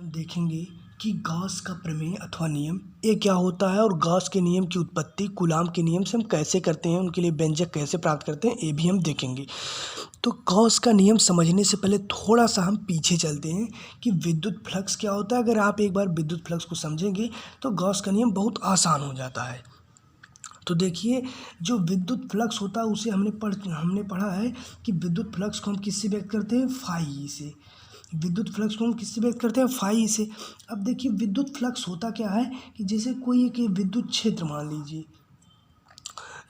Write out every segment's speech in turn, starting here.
देखेंगे कि गॉस का प्रमेय अथवा नियम ये क्या होता है और गॉस के नियम की उत्पत्ति कूलाम के नियम से हम कैसे करते हैं, उनके लिए व्यंजक कैसे प्राप्त करते हैं, ये भी हम देखेंगे। तो गॉस का नियम समझने से पहले थोड़ा सा हम पीछे चलते हैं कि विद्युत फ्लक्स क्या होता है। अगर आप एक बार विद्युत फ्लक्स को समझेंगे तो गॉस का नियम बहुत आसान हो जाता है। तो देखिए, जो विद्युत फ्लक्स होता है उसे हमने पढ़ा है कि विद्युत फ्लक्स को हम किससे व्यक्त करते हैं, फाई से। विद्युत फ्लक्स को हम किससे व्यक्त करते हैं, फाई से। अब देखिए, विद्युत फ्लक्स होता क्या है कि जैसे कोई एक विद्युत क्षेत्र मान लीजिए,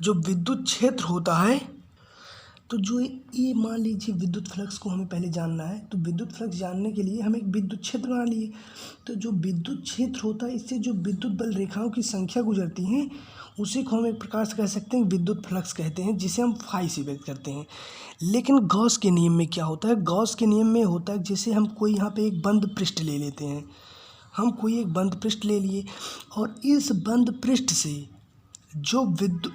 जो विद्युत क्षेत्र होता है, तो जो ये मान लीजिए विद्युत फ्लक्स को हमें पहले जानना है। तो विद्युत फ्लक्स जानने के लिए हम एक विद्युत क्षेत्र बना लिए। तो जो विद्युत क्षेत्र होता है, इससे जो विद्युत बल रेखाओं की संख्या गुजरती हैं, उसी को हम एक प्रकार से कह सकते हैं विद्युत फ्लक्स कहते हैं, जिसे हम फाई से व्यक्त करते हैं। लेकिन गॉस के नियम में क्या होता है, गॉस के नियम में होता है जैसे हम कोई यहाँ पे एक बंद पृष्ठ ले लेते हैं। हम कोई एक बंद पृष्ठ ले लिए और इस बंद पृष्ठ से जो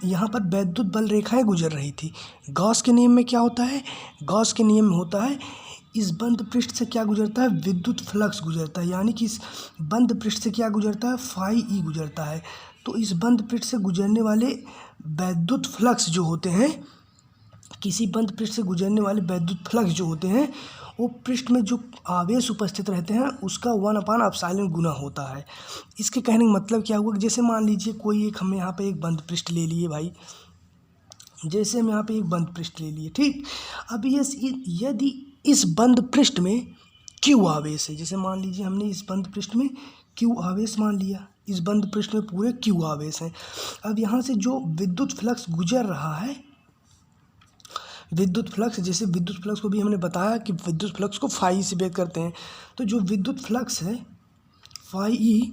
यहाँ पर वैद्युत बल रेखाएं गुजर रही थी। गॉस के नियम में क्या होता है, गॉस के नियम में होता है इस बंद पृष्ठ से क्या गुजरता है, विद्युत फ्लक्स गुजरता है। यानी कि इस बंद पृष्ठ से क्या गुजरता है, फाई ई गुजरता है। तो इस बंद पृष्ठ से गुजरने वाले वैद्युत फ्लक्स जो होते हैं, किसी बंद पृष्ठ से गुजरने वाले वैद्युत फ्लक्स जो होते हैं, वो पृष्ठ में जो आवेश उपस्थित रहते हैं उसका 1/ε गुना होता है। इसके कहने का मतलब क्या हुआ कि जैसे मान लीजिए कोई एक, हम यहाँ पे एक बंद पृष्ठ ले लिए भाई, जैसे हम यहाँ पे एक बंद पृष्ठ ले लिए, ठीक। अब यदि इस बंद पृष्ठ में क्यू आवेश है, जैसे मान लीजिए हमने इस बंद पृष्ठ में क्यू आवेश मान लिया, इस बंद पृष्ठ में पूरे क्यू आवेश हैं। अब यहाँ से जो विद्युत फ्लक्स गुजर रहा है, विद्युत फ्लक्स, जैसे विद्युत फ्लक्स को भी हमने बताया कि विद्युत फ्लक्स को फाई से व्यक्त करते हैं। तो जो विद्युत फ्लक्स है फाई ई,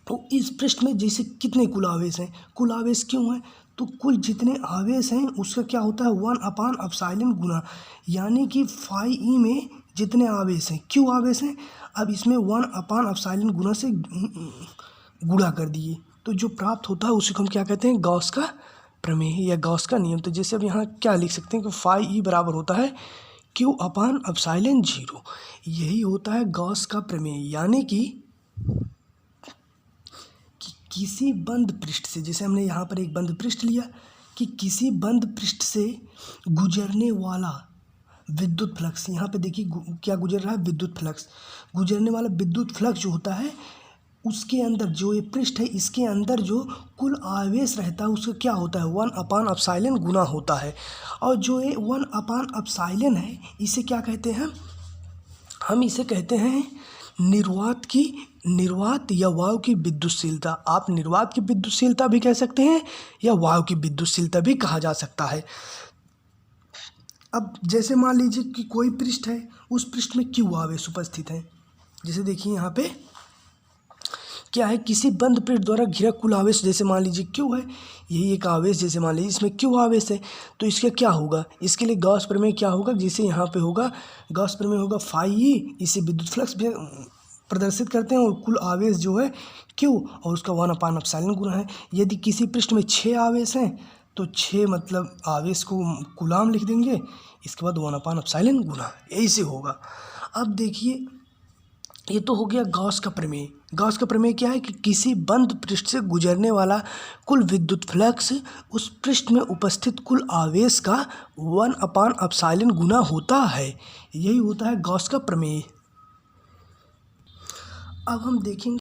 तो इस पृष्ठ में जैसे कितने कुल आवेश हैं, कुल आवेश क्यों हैं, तो कुल जितने आवेश हैं उसका क्या होता है 1/ε गुना। यानी कि फाई ई में जितने आवेश हैं, क्यों आवेश हैं, अब इसमें 1/ε गुना से गुणा कर दिए, तो जो प्राप्त होता है उसी को हम क्या कहते हैं, गॉस का प्रमेय या गॉस का नियम। तो जैसे अब यहाँ क्या लिख सकते हैं कि फाई ई बराबर होता है Q/ε0। यही होता है गॉस का प्रमेय। यानी कि किसी बंद पृष्ठ से, जैसे हमने यहाँ पर एक बंद पृष्ठ लिया, कि किसी बंद पृष्ठ से गुजरने वाला विद्युत फ्लक्स, यहाँ पे देखिए क्या गुजर रहा है, विद्युत फ्लक्स। गुजरने वाला विद्युत फ्लक्स जो होता है, उसके अंदर जो ये पृष्ठ है, इसके अंदर जो कुल आवेश रहता है उसका क्या होता है 1/ε गुना होता है। और जो ये 1/ε है, इसे क्या कहते हैं, हम इसे कहते हैं निर्वात या वायु की विद्युतशीलता। आप निर्वात की विद्युतशीलता भी कह सकते हैं या वायु की विद्युतशीलता भी कहा जा सकता है। अब जैसे मान लीजिए कि कोई पृष्ठ है, उस पृष्ठ में क्यू आवेश उपस्थित है। जैसे देखिए यहाँ पे क्या है, किसी बंद पृष्ठ द्वारा घिरा कुल आवेश, जैसे मान लीजिए क्यू है, यही एक आवेश, जैसे मान लीजिए इसमें क्यू आवेश है, तो इसका क्या होगा, इसके लिए गॉस प्रमेय क्या होगा, जैसे यहाँ पे होगा गॉस प्रमेय होगा फाई ई, इसे विद्युत फ्लक्स भी प्रदर्शित करते हैं, और कुल आवेश जो है क्यू और उसका 1/ε गुना है। यदि किसी पृष्ठ में 6 आवेश हैं तो 6 मतलब आवेश को कूलाम लिख देंगे, इसके बाद 1/ε गुना, यही से होगा। अब देखिए, ये तो हो गया गॉस का प्रमेय। गॉस का प्रमेय क्या है कि किसी बंद पृष्ठ से गुजरने वाला कुल विद्युत फ्लक्स उस पृष्ठ में उपस्थित कुल आवेश का 1/ε गुना होता है। यही होता है गॉस का प्रमेय। अब हम देखेंगे